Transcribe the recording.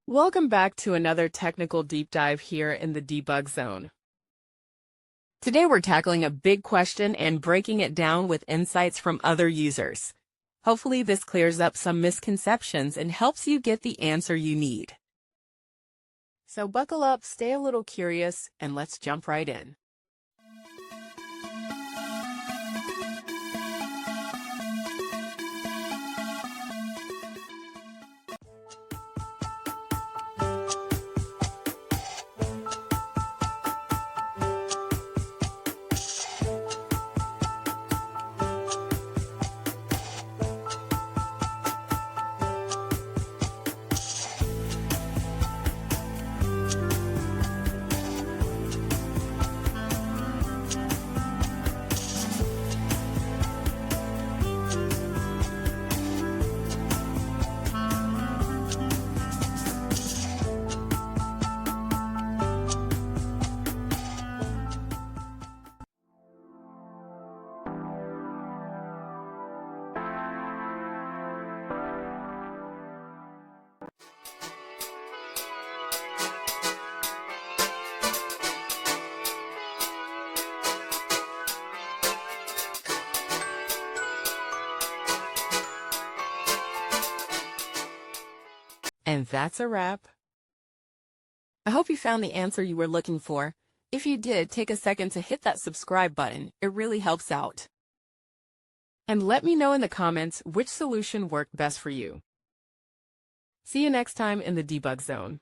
Welcome back to another technical deep dive here in the debug zone. Today we're tackling a big question and breaking it down with insights from other users. Hopefully this clears up some misconceptions and helps you get the answer you need. So buckle up, stay a little curious, and let's jump right in. And that's a wrap. I hope you found the answer you were looking for. If you did, take a second to hit that subscribe button. It really helps out. And let me know in the comments which solution worked best for you. See you next time in the debug zone.